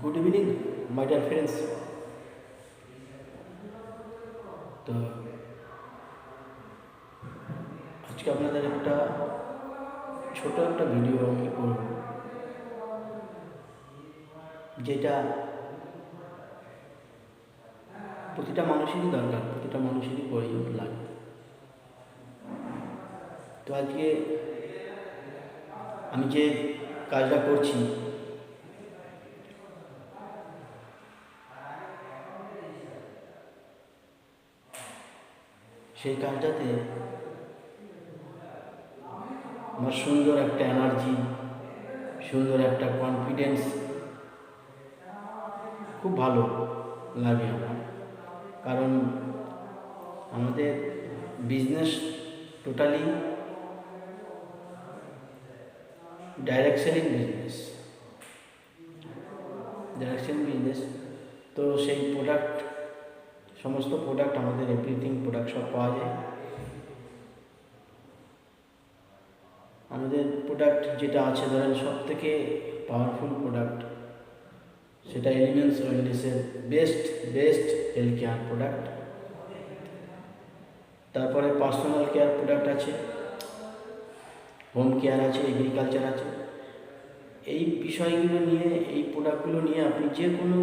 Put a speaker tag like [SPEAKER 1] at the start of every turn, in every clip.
[SPEAKER 1] Good evening my dear friends. তো আজকে আপনাদের একটা ছোট একটা ভিডিও আমি করব, যেটা প্রতিটা মানুষেরই দরকার, প্রতিটা মানুষেরই প্রয়োজন লাগে। তো আজকে আমি যে কাজটা করছি সেই কাজটাতে আমার সুন্দর একটা এনার্জি, সুন্দর একটা কনফিডেন্স খুব ভালো লাগে আমার। কারণ আমাদের business totally direct selling business. তো সেই প্রোডাক্ট, সমস্ত প্রোডাক্ট, আমাদের এভরিথিং প্রোডাক্ট সব পাওয়া যায়। আমাদের প্রোডাক্ট যেটা আছে, ধরেন সব থেকে পাওয়ারফুল প্রোডাক্ট, সেটা এলিমেন্টস ওয়েলনেসের বেস্ট হেলথ কেয়ার প্রোডাক্ট। তারপরে পার্সোনাল কেয়ার প্রোডাক্ট আছে, হোম কেয়ার আছে, এগ্রিকালচার আছে। এই বিষয়গুলো নিয়ে, এই প্রোডাক্টগুলো নিয়ে আপনি যে কোনো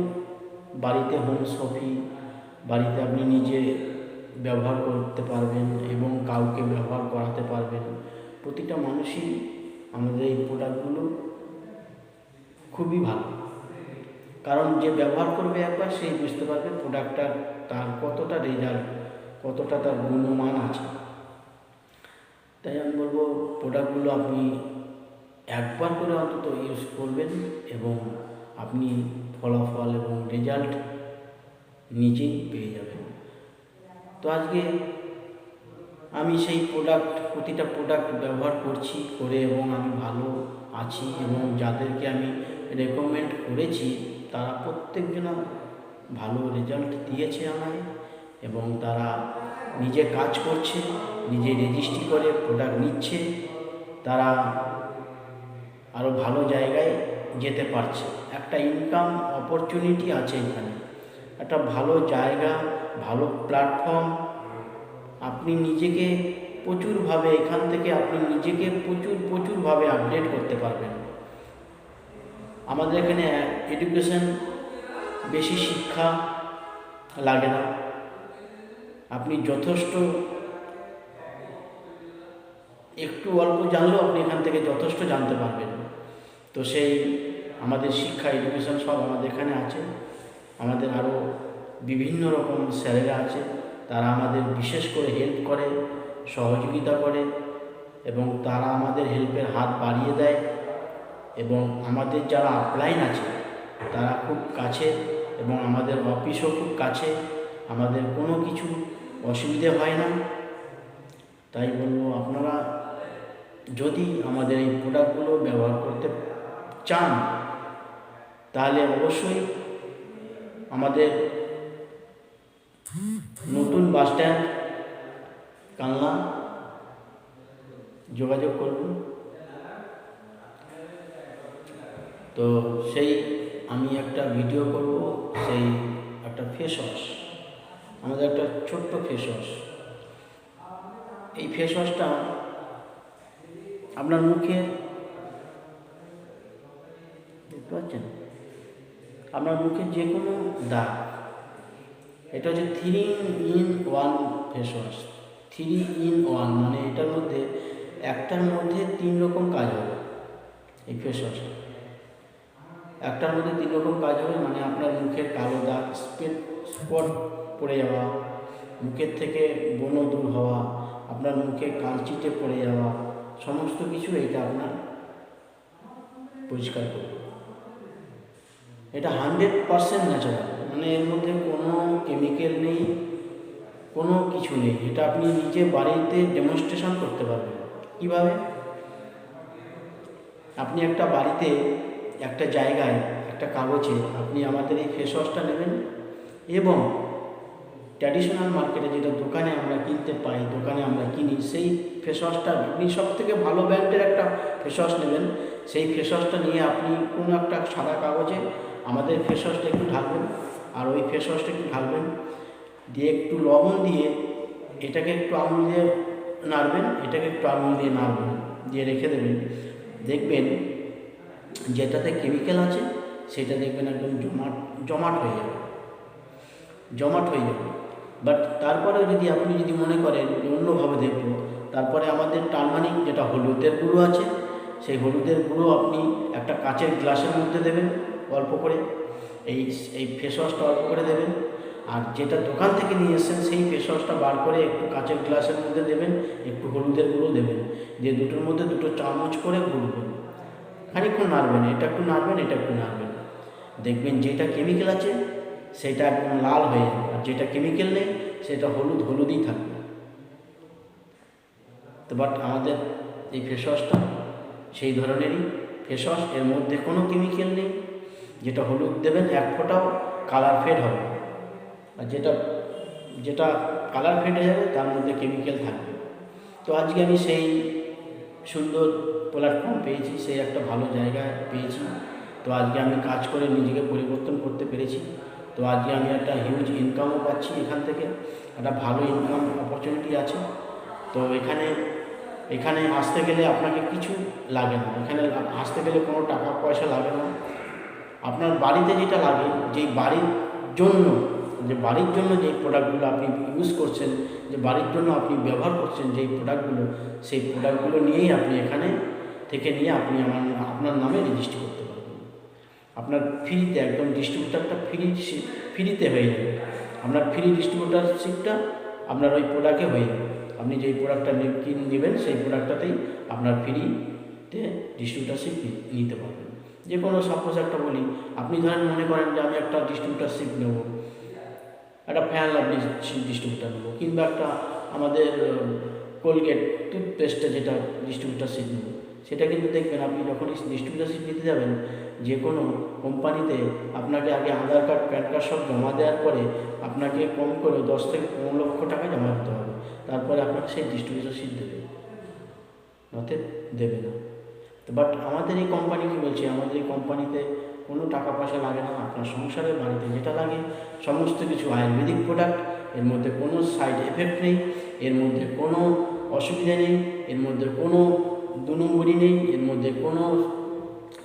[SPEAKER 1] বাড়িতে, হোম সফি বাড়িতে আপনি নিজে ব্যবহার করতে পারবেন এবং কাউকে ব্যবহার করাতে পারবেন। প্রতিটা মানুষই আমাদের এই প্রোডাক্টগুলো খুবই ভালো, কারণ যে ব্যবহার করবে একবার সেই বুঝতে পারবে প্রোডাক্টটার তার কতটা রেজাল্ট, কতটা তার গুণমান আছে। তাই আমি বলবো প্রোডাক্টগুলো আপনি একবার করে অন্তত ইউজ করবেন এবং আপনি ফলাফল এবং রেজাল্ট নিজেই পেয়ে যাবেন। তো আজকে আমি সেই প্রতিটা প্রোডাক্ট ব্যবহার করছি এবং আমি ভালো আছি, এবং যাদেরকে আমি রেকমেন্ড করেছি তারা প্রত্যেকজন ভালো রেজাল্ট দিয়েছে আমায়, এবং তারা নিজে কাজ করছে, নিজে রেজিস্ট্রি করে প্রোডাক্ট নিচ্ছে, তারা আরও ভালো জায়গায় যেতে পারছে। একটা ইনকাম অপরচুনিটি আছে এখানে, একটা ভালো জায়গা, ভালো প্ল্যাটফর্ম। আপনি নিজেকে প্রচুরভাবে এখান থেকে আপনি নিজেকে প্রচুরভাবে আপডেট করতে পারবেন। আমাদের এখানে এডুকেশন, বেশি শিক্ষা লাগে না। আপনি যথেষ্ট একটু অল্প জানলেও আপনি এখান থেকে যথেষ্ট জানতে পারবেন। তো সেই আমাদের শিক্ষা, এডুকেশন সব আমাদের এখানে আছে। আমাদের আরও বিভিন্ন রকম স্যারেরা আছে, তারা আমাদের বিশেষ করে হেল্প করে, সহযোগিতা করে, এবং তারা আমাদের হেল্পের হাত বাড়িয়ে দেয়। এবং আমাদের যারা আপলাইন আছে তারা খুব কাছে, এবং আমাদের অফিসও খুব কাছে, আমাদের কোনো কিছু অসুবিধে হয় না। তাই বলবো, আপনারা যদি আমাদের এই প্রোডাক্টগুলো ব্যবহার করতে চান তাহলে অবশ্যই আমাদের নতুন বাসস্ট্যান্ড কালনা যোগাযোগ করুন। তো সেই আমি একটা ভিডিও করব, সেই একটা ফেস ওয়াশ, আমাদের একটা ছোট্ট ফেস ওয়াশ। এই ফেস ওয়াশটা আপনার মুখে দেখতে পাচ্ছেন, আপনার মুখে যে কোনো দাগ, এটা হচ্ছে 3-in-1 ফেস ওয়াশ। 3-in-1 মানে এটার মধ্যে একটার মধ্যে 3 রকম কাজ হবে। এই ফেস ওয়াশ একটার মধ্যে 3 রকম কাজ হবে, মানে আপনার মুখের কালো দাগ, স্পট পড়ে যাওয়া, মুখের থেকে ব্রণ দূর হওয়া, আপনার মুখে কালচিটে পড়ে যাওয়া, সমস্ত কিছু এটা আপনার পরিষ্কার করবে। এটা 100% ন্যাচারাল, মানে এর মধ্যে কোনো কেমিক্যাল নেই, কোনো কিছু নেই। এটা আপনি নিজে বাড়িতে ডেমনস্ট্রেশন করতে পারবেন। কীভাবে? আপনি একটা বাড়িতে, একটা জায়গায়, একটা কাগজে আপনি আমাদের এই ফেস ওয়াশটা নেবেন, এবং ট্র্যাডিশনাল মার্কেটে যেটা দোকানে আমরা কিনতে পাই, দোকানে আমরা কিনি, সেই ফেস ওয়াশটা আপনি সবথেকে ভালো ব্র্যান্ডের একটা ফেস ওয়াশ নেবেন। সেই ফেস ওয়াশটা নিয়ে আপনি কোনো একটা সাদা কাগজে আমাদের ফেস ওয়াশটা একটু ঢালবেন, আর ওই ফেস ওয়াশটা একটু ঢালবেন, দিয়ে একটু লবণ দিয়ে এটাকে একটু আঙুল দিয়ে নাড়বেন, এটাকে একটু আঙুল দিয়ে নাড়বেন, দিয়ে রেখে দেবেন। দেখবেন যেটাতে কেমিক্যাল আছে সেটা দেখবেন একদম জমাট হয়ে যাবে, জমাট হয়ে যাবে। বাট তারপরেও আপনি যদি মনে করেন যে অন্যভাবে দেখব, তারপরে আমাদের টার্মারিক যেটা হলুদের গুঁড়ো আছে, সেই হলুদের গুঁড়ো আপনি একটা কাচের গ্লাসের মধ্যে দেবেন অল্প করে, এই ফেস ওয়াশটা অল্প করে দেবেন। আর যেটা দোকান থেকে নিয়ে এসেছেন সেই ফেস ওয়াশটা বার করে একটু কাচের গ্লাসের মধ্যে দেবেন, একটু হলুদের গুঁড়ো দেবেন, দিয়ে দুটোর মধ্যে 2 চামচ করে গুলবেন, খানিকক্ষণ নাড়বেন, এটা একটু নাড়বেন, এটা একটু নাড়বেন। দেখবেন যেটা কেমিক্যাল আছে সেটা একদম লাল হয়ে যাবে, আর যেটা কেমিক্যাল নেই সেটা হলুদই থাকবে। তো বাট আমাদের এই ফেস ওয়াশটা সেই ধরনেরই ফেস ওয়াশ, এর মধ্যে কোনো কেমিক্যাল নেই। যেটা হলুদ দেবেন 1 ফোঁটাও কালার ফেড হবে, আর যেটা কালার ফেড হয়ে যাবে তার মধ্যে কেমিক্যাল থাকবে। তো আজকে আমি সেই সুন্দর প্ল্যাটফর্ম পেয়েছি, সেই একটা ভালো জায়গা পেয়েছি। তো আজকে আমি কাজ করে নিজেকে পরিবর্তন করতে পেরেছি। তো আজকে আমি একটা হিউজ ইনকামও পাচ্ছি, এখান থেকে একটা ভালো ইনকাম অপরচুনিটি আছে। তো এখানে আসতে গেলে আপনাকে কিছু লাগে না, এখানে আসতে গেলে কোনো টাকা পয়সা লাগে না। আপনার বাড়িতে যেটা লাগে, বাড়ির জন্য যে প্রোডাক্টগুলো আপনি ইউজ করছেন, যে বাড়ির জন্য আপনি ব্যবহার করছেন যেই প্রোডাক্টগুলো, সেই প্রোডাক্টগুলো নিয়েই আপনি এখানে থেকে নিয়ে আপনি আপনার নামে রেজিস্ট্রি করতে পারবেন। আপনার ফ্রিতে একদম ডিস্ট্রিবিউটারটা ফ্রিতে হয়ে যাবে। আপনার ফ্রি ডিস্ট্রিবিউটারশিপটা আপনার ওই প্রোডাক্টে হয়ে যাবে। আপনি যেই প্রোডাক্টটা নেবেন সেই প্রোডাক্টটাতেই আপনার ফ্রিতে ডিস্ট্রিবিউটারশিপ নিতে পারবেন। যে কোনো সাপোজ একটা বলি, আপনি ধরেন মনে করেন যে আমি একটা ডিস্ট্রিবিউটারশিপ নেব, একটা ফ্যান লাভলি ডিস্ট্রিবিউটার নেবো, কিংবা একটা আমাদের কোলগেট টুথপেস্টে যেটা ডিস্ট্রিবিউটারশিপ নেব, সেটা কিন্তু দেখবেন আপনি যখনই ডিস্ট্রিবিউটারশিপ নিতে যাবেন যে কোনো কোম্পানিতে, আপনাকে আগে আধার কার্ড, প্যান কার্ড সব জমা দেওয়ার পরে আপনাকে কম করে 10 থেকে 15 লক্ষ টাকা জমা দিতে হবে, তারপরে আপনাকে সেই ডিস্ট্রিবিউটারশিপ দেবে, নচেত দেবে না। তো বাট আমাদের এই কোম্পানি কী বলছে, আমাদের এই কোম্পানিতে কোনো টাকা পয়সা লাগে না। আপনার সংসারের বাড়িতে যেটা লাগে সমস্ত কিছু আয়ুর্বেদিক প্রোডাক্ট, এর মধ্যে কোনো সাইড এফেক্ট নেই, এর মধ্যে কোনো অসুবিধা নেই, এর মধ্যে কোনো 2 নম্বরই নেই, এর মধ্যে কোনো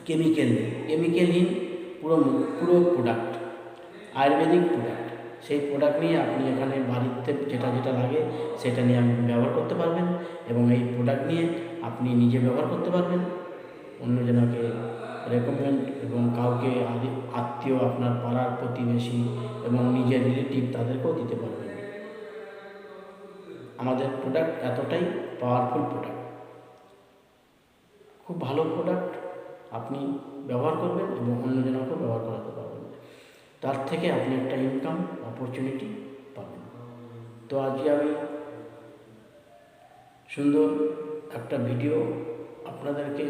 [SPEAKER 1] কেমিক্যাল নেই, কেমিক্যালহীন পুরো প্রোডাক্ট, আয়ুর্বেদিক প্রোডাক্ট। সেই প্রোডাক্ট নিয়ে আপনি এখানে বাড়িতে যেটা লাগে সেটা নিয়ে আপনি ব্যবহার করতে পারবেন, এবং এই প্রোডাক্ট নিয়ে আপনি নিজে ব্যবহার করতে পারবেন, অন্যজনকে রেকমেন্ড এবং কাউকে আত্মীয়, আপনার পাড়ার প্রতিবেশী এবং নিজের রিলেটিভ তাদেরকেও দিতে পারবেন। আমাদের প্রোডাক্ট এতটাই পাওয়ারফুল প্রোডাক্ট, খুব ভালো প্রোডাক্ট, আপনি ব্যবহার করবেন এবং অন্যজনকেও ব্যবহার করাতে পারবেন, তার থেকে আপনি একটা ইনকাম অপরচুনিটি পাবেন। তো আজকে আমি সুন্দর একটা ভিডিও আপনাদেরকে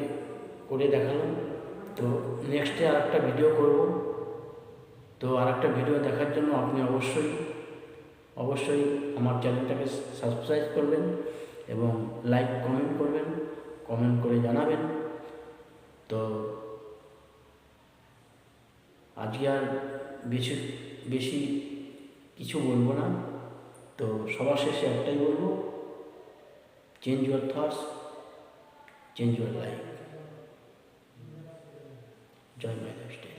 [SPEAKER 1] করে দেখালাম। তো নেক্সটে আর একটা ভিডিও করব। তো আর একটা ভিডিও দেখার জন্য আপনি অবশ্যই আমার চ্যানেলটাকে সাবস্ক্রাইব করবেন এবং লাইক কমেন্ট করে জানাবেন। তো আজকে আর বেশি কিছু বলবো না। তো সবার শেষে একটাই বলবো, change your thoughts, change your life. Joy my lifestyle.